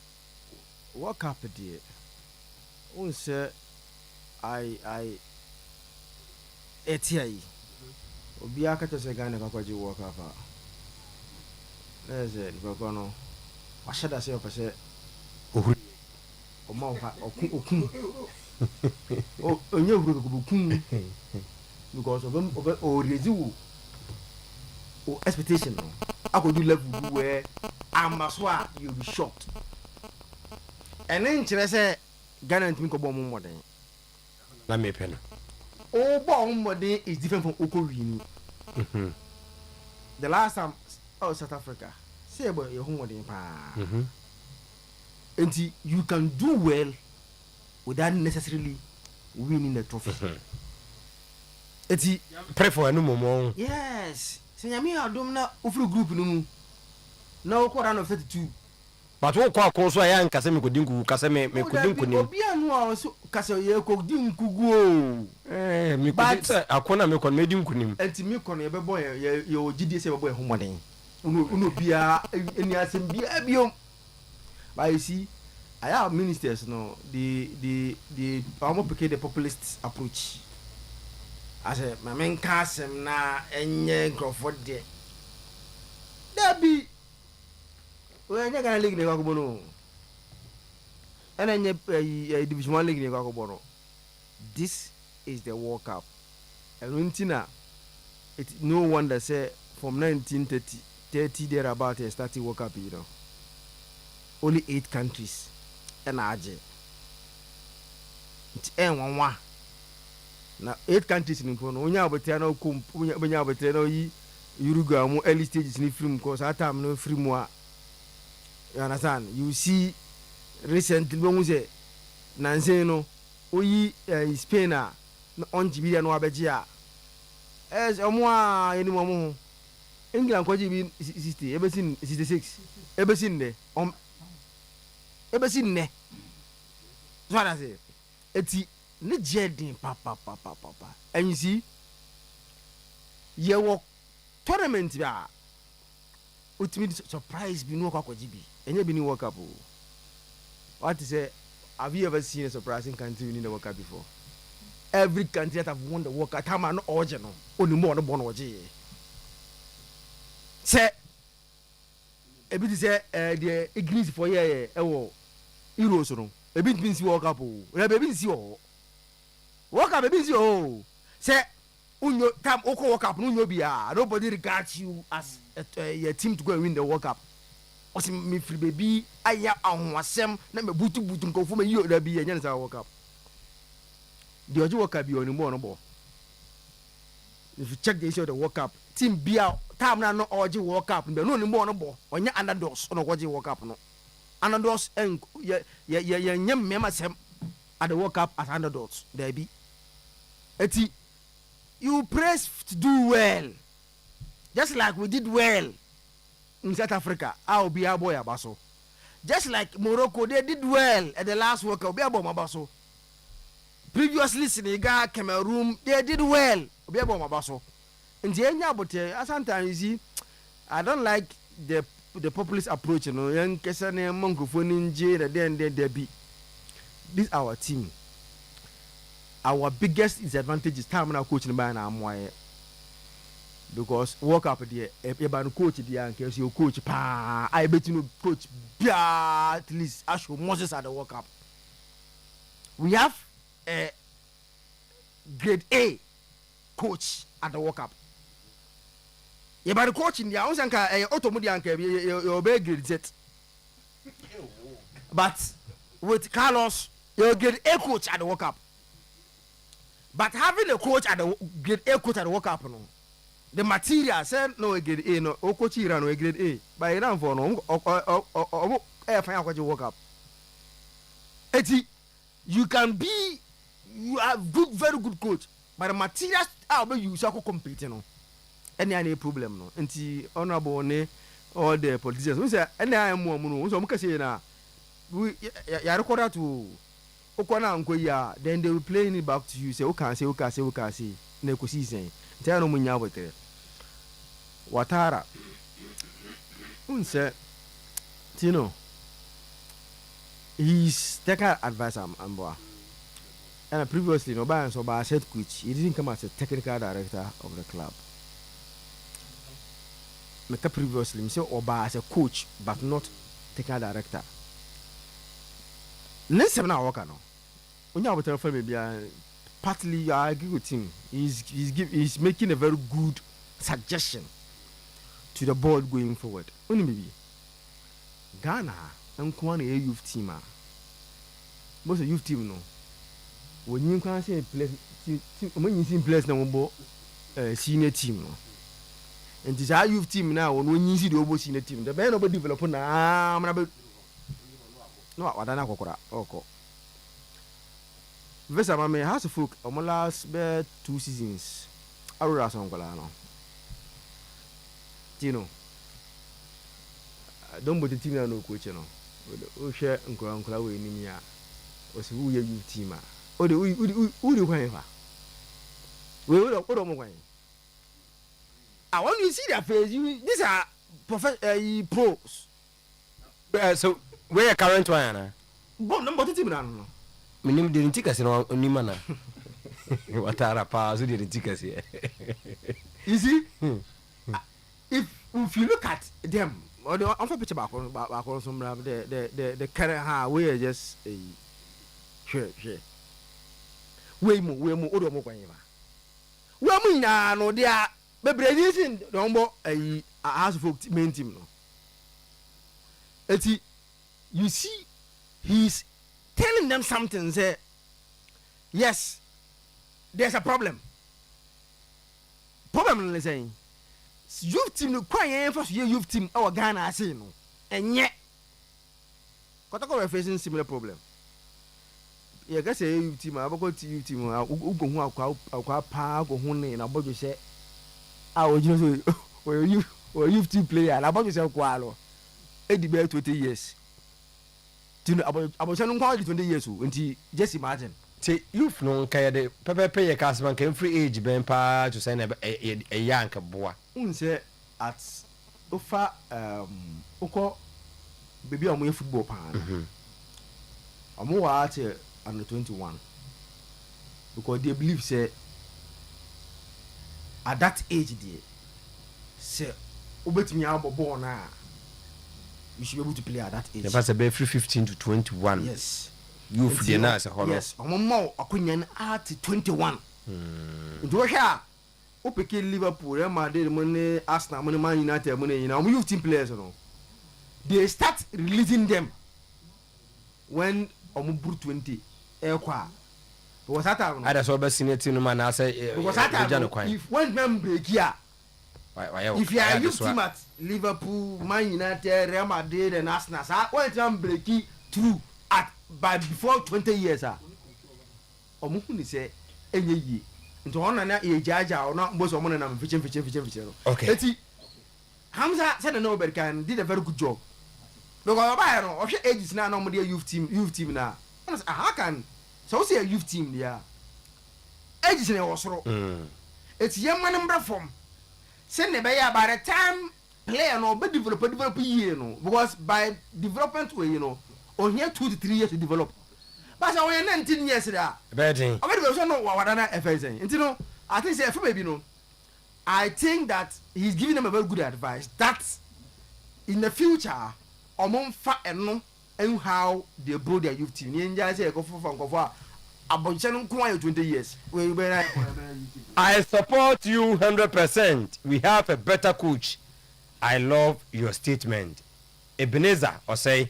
what happened here? Unse I etiai obi aka to say Ghana ka kwaji work afa let's say because no washada say opese ohuri oma okun o onye ohuru ko bukun because of o rezi o expectation no akodu level where amaswa you be shocked and then kire say Ghana ntimi ko bo mo modern na me pɛ no o bo mo modern is different from okowini the last time South Africa say about your home modern pa and you can do well without necessarily winning the trophy. Eti pray for no momo. Yes. Senyami adom na ofru group no mu. Na o kwara no 32. But wo kwa kon so ya nkase me kodinku kase me kodinku ni. Obi anu a so kase ye kodinku go. Me kodinku akona me kon me dinku ni. Enti me kon ye bebo ye ogidie se bebo ye homoden. Uno bia eni asem bia biom. But you see, I have ministers, no, the almost became the populist approach. I said, my main castle na enye Crawford de. There be, when you're gonna league in the Wagobono, and then Division 1 league in the Wagobono. This is the World Cup. And Runtina, it's no wonder say from 1930 thereabout they started World Cup, you know. Only 8 countries and AJ. It's N1. Now 8 countries in Kono. Unya betena kum unya betena yi Uruguay mo early stages ni film cause that time no free mo. You understand? You see recently when we say Nanse no oyi Spain a on GB no abegia. As omo a eni mo England ko GB 60 ebesin 66 ebesin de ebesin ne so what I say eti ne jedin papa and you see ye wo tournament ba ultimate surprise bi no kwa GB enye bi ni World Cup o what is say have you ever seen a surprising country winning the World Cup before? Every country that have won the World Cup time no origin no only more no born oje say ebi ti say the English for here ewo Euros no ebi ti nsi World Cup o ebi nsi o World Cup ebi nsi o say unyo time oko World Cup no unyo bia nobody regards you as your team to go and win the World Cup osi me free baby aya ahwasem na me butu nkofo me yi da bi enya nsa World Cup the oji World Cup bi oni mo no bo if you check the issue of the World Cup team bia time na no oji World Cup no ni mo no bo onya underdogs no oji World Cup no underdogs en ye nyem mema sem at the World Cup as underdogs there be eti you press to do well just like we did well in South Africa I'll be a boy abaso just like Morocco they did well at the last World Cup be a boy abaso previously Senegal Cameroon they did well be a boy abaso and the enya but sometimes you see I don't like the populist approach, you know. Young Kesane Mongofoni Nje, then there be. This our team. Our biggest disadvantage is time now coaching by now because walk up there, everybody coach there and case you coach pa. I bet you know coach at least Asho Moses at the World Cup. We have a grade A coach at the World Cup. Yeah, but the coach in the house and automotive you obey grade Z. But with Carlos, you get a coach at the World Cup. But having a coach at the grade A coach at the World Cup, no, the material said no grade A, no, coach Iran no grade A. But Iran for no, find out what you World Cup. You can be, you are good, very good coach, but the materials are you shall compete, you know. Any problem no nti honorable ne all the politicians we say any am mo no so mo kase na we ya record to okona anko ya then they will play it back to you say okay na ko season nti no mo nya botere Watara unse Tino he's taking advice am boa And previously, no ban so by head coach, he didn't come as a technical director of the club. Make previously, me say Oba as a coach, but not technical director. Next time now work no. When you have to tell me, partly I agree with him. He's making a very good suggestion to the board going forward. Only maybe Ghana and Kwan a youth team. Most of youth team no. When you can say place, when you see place now, senior team no. And this our youth team now. When you see the over senior team, the man over develop na. No, I don't know. Okay. Vesa mame House of Folk last 2 seasons. Arura songola no. Tino. Don't put the team no coach no. O share nkura we nim ya. O se wo ye youth team a. O de wo kwan fa. We wo mo kwan. I want you see their face. These are pros. So where your current one na? Bon number team na no. Minim de ntika se no onima na. Watara pa so de ntika se. You see? If you look at them, or the on picture back some the current we are just a sure. We mo odo mo kwan ba. We mo nya no they are bebrejin don bo a House of Folk main team no. Eti you see he's telling them something say yes there's a problem is saying youth team no kwan for youth team our Ghana say no enye kotoko we facing similar problem ye ga say youth team abako youth team ugo hu akwa pa go hu ne na bojo say o jino so youth team player na bojo say kwa lo e di be 20 years tino about 20 years until just imagine say youth no kaya de pepe ye kasman can free age ben pa to say na a young boy say at ofa uko baby omo football pa omo wa at under 21 because they believe say at that age there say obetimi abobo na you should be able to play at that age. The pass be 15 to 21. Yes. Youth dey na say hono. Yes. Omo akunyan at 21. Nto hwa o peke Liverpool, Real Madrid, money Arsenal, money Man United, money you know, youth team players no. They start releasing them when omo buru 20 kwa. Because that time ada so be senior team man na say because that time if one man break here if you are youth team at Liverpool, Man United, Real Madrid, and Arsenal, one time breaking through at by before 20 years. Omuhuni say, "Enye ye." Into one na ye jaja or not most of money na fishing. Okay. Eti Hamza said no can did a very good job. Because I know of age is now no youth team now. How can so say a youth team there? Age is in also. It's young man from. Send the by the time player no be develop year no because by development way you know on here 2 to 3 years to develop but so when 19 years there betting I don't know what na FA saying you know I think say maybe no I think that he's giving them a very good advice that in the future among fa eno and how they grow their youth team you just say go for about 20 years. I support you 100%. We have a better coach. I love your statement. Ebenezer or say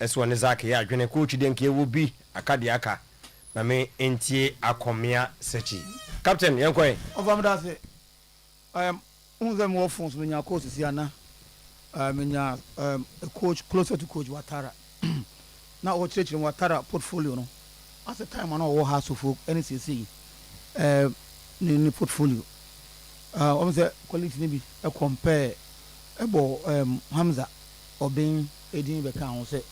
as one is like yeah, when a coach then will be akadiaka. Na me entie akomia sechi. Captain, yankoi. Ovamdase. Unze mo phones me nya coach siana. Me nya a coach closer to coach Watara. Na o church Watara portfolio no. At the time I know House of Folk NCC ni portfolio say quality ni bi compare ebo Hamza obin edin be kan say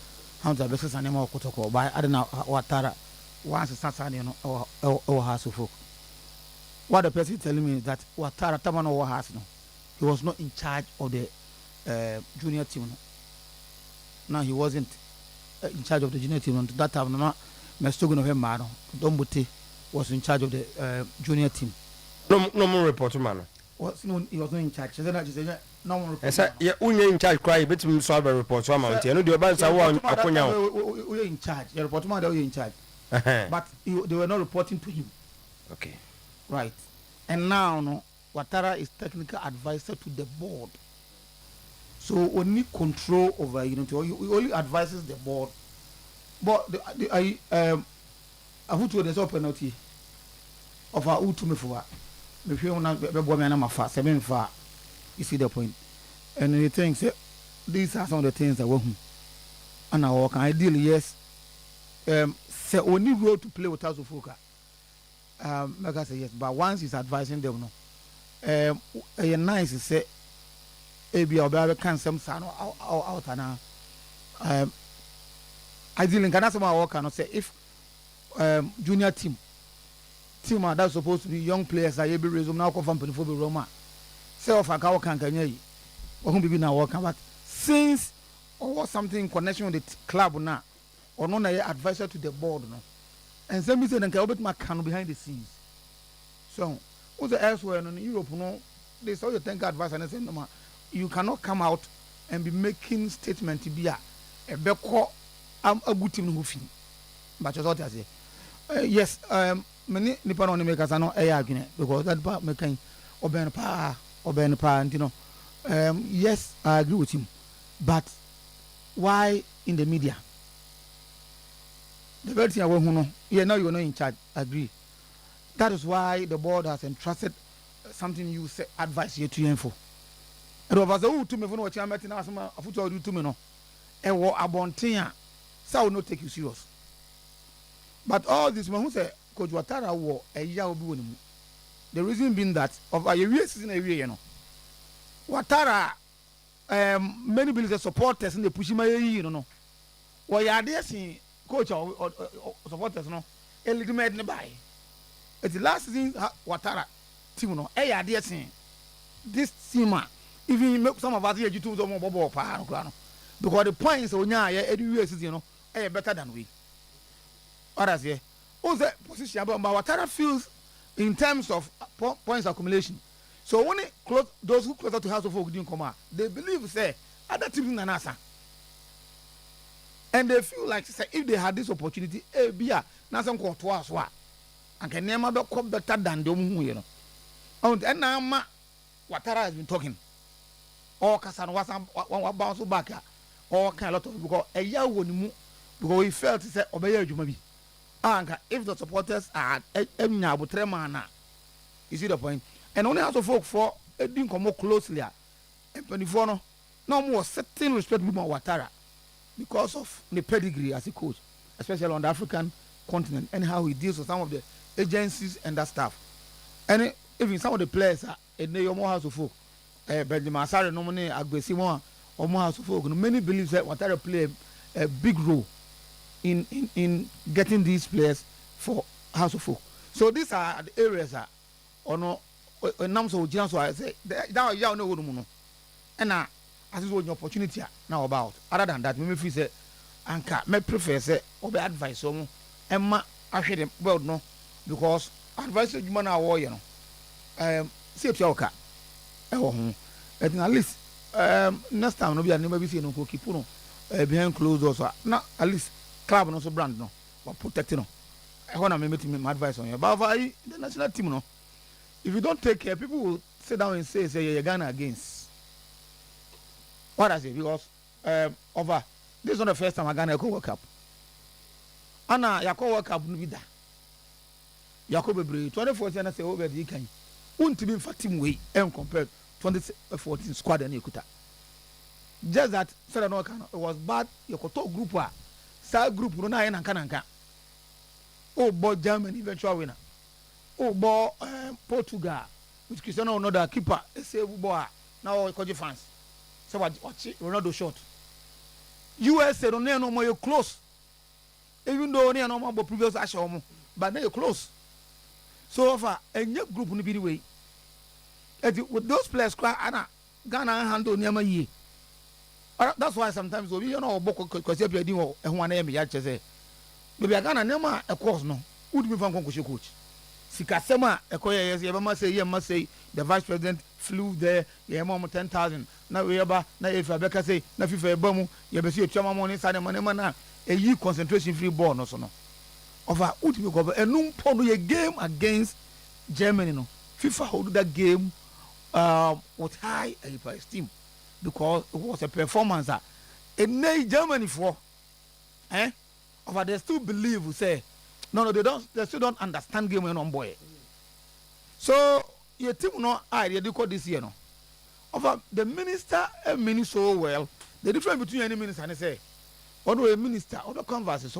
Hamza be sesa ne ma okotoko by adena Watara once sasa ne no House of Folk. What the person telling me is that Watara Tamano House no he was not in charge of the junior team no he wasn't in charge of the junior team at that time no. Me struggling with him, man. Don't put it. was in charge of the junior team. No more report man. No, he was not in charge. She said no more report. Esa ye unye in charge cry betim so aba report so amount no de obansa wo akonya we in charge. The report man they in charge. But they were not reporting to him. Okay. Right. And now no Ouattara is technical advisor to the board. So only control over he only advises the board. But I put to the penalty of our ultimate for if you want to be a fast 7 far, you see the point. And the things these are some of the things that work. And I work ideally, yes. Say only road to play with us Fuka. Like I say yes, but once he's advising them, no. Nice is say, maybe I'll can some son out and ideally, in Canada, I work and say if junior team that's supposed to be young players that able resume now come from Penifo Roma. Say of a cow can you or whom be now working, but since or something in connection with the club now, or no advisor to the board, no, and some reason and Calbert McCann behind the scenes. So, what's the elsewhere in Europe? No, they saw you think advice and say, no, you cannot come out and be making statement to be a beco. I'm a good team who fin, but just what I say. Yes, many Nippon only make us know a argument because that part making or Ben Pa, and you know. Yes, I agree with him, but why in the media? The very thing I want to know, yeah, now you're not in charge, agree. That is why the board has entrusted something you say advice here to you for. And over the to me for what I'm making, I football do to me no. And what abontia, so I will not take you serious. But all this man who say Coach Ouattara war a year will be with him. The reason being that of a year season a year, you know. Ouattara, many believe the supporters and the pushing my you know. Why are they seeing coach or supporters no? A little mad nearby. It's the last season Ouattara team no. Hey, are they seeing this team? Even some of us here you two don't want Bobo Pano because the points on ya every year season you know, hey better than we. What I say? What's the position about Ouattara feels in terms of points accumulation? So when those who closer to House of Folk didn't come out, they believe say other teams in Nasa. And they feel like say, if they had this opportunity, Nasa come twice and can never come better than the you know. And now Ouattara has been talking. All Casan was one bounce back, all kind of lot of because a year when because he felt to say obey you maybe. And if the supporters are Tremana, you see the point. And only House of Folk for didn't come more closely. And Penifono, no more certain respect with Ouattara because of the pedigree as a coach, especially on the African continent, and how he deals with some of the agencies and that stuff. And even some of the players are in the House of Folk, Benjamin Asare, nominee Agbesimo, or more House of Folk. Many believe that Ouattara play a big role in getting these players for House of Folk. So these are the areas that or no. Names of Jinan, so I say that you know no, and now as is your opportunity now about. Other than that, me feel say anka me prefer say obe advice so Emma ahwe dem well no because advice you man na you know see to oka e wo ho at least next time no be an be say no ko keep no behind closed doors na at least club no so brand no but protect no I want to make my advice on you but for the national team no. If you don't take care, people will sit down and say you're Ghana against. What I say? Because this is not the first time I Ghana World Cup. Anna Yako World Cup no be that. Yako be 2014 I say over the can. Won't be for team way compared 2014 squad and Yakuta. Just that said no it was bad. Yako top group wa. Star group no na ena kananka. Oh boy Germany eventual winner. Oh, boy, Portugal, which Cristiano Ronaldo keeper, say boy, now Koji fans. So watch Ronaldo shot. USA don't know more you're close. Even though they are no more previous Ashomo, but now you're close. So far, a new group will be the way. With those players, Ghana handle near ye. That's why sometimes we you know because you're doing one name, I just say, maybe I Ghana never a course no. Would be from coach. sikasɛm a ɛkɔyɛ yɛ yɛbɛma sɛ yɛmma sɛ the vice president flew there yɛma mo 10,000 na weyɛba na yɛfiri abɛka sɛ na fifa ɛba mu yɛbɛsɛ yɛtua ma mo ne saa nɛma nɛma no a ɛyi concentration free ball no so no ɔfa wotumi kɔbɛ ɛno mpo no yɛ game against Germany no FIFA hold that game with high esteem because it was a performance that in Germany for but they still believe say no they still don't understand game on boy. So your team no idea they call this year no over the minister meaning so well the difference between any minister and say although a minister or the converse so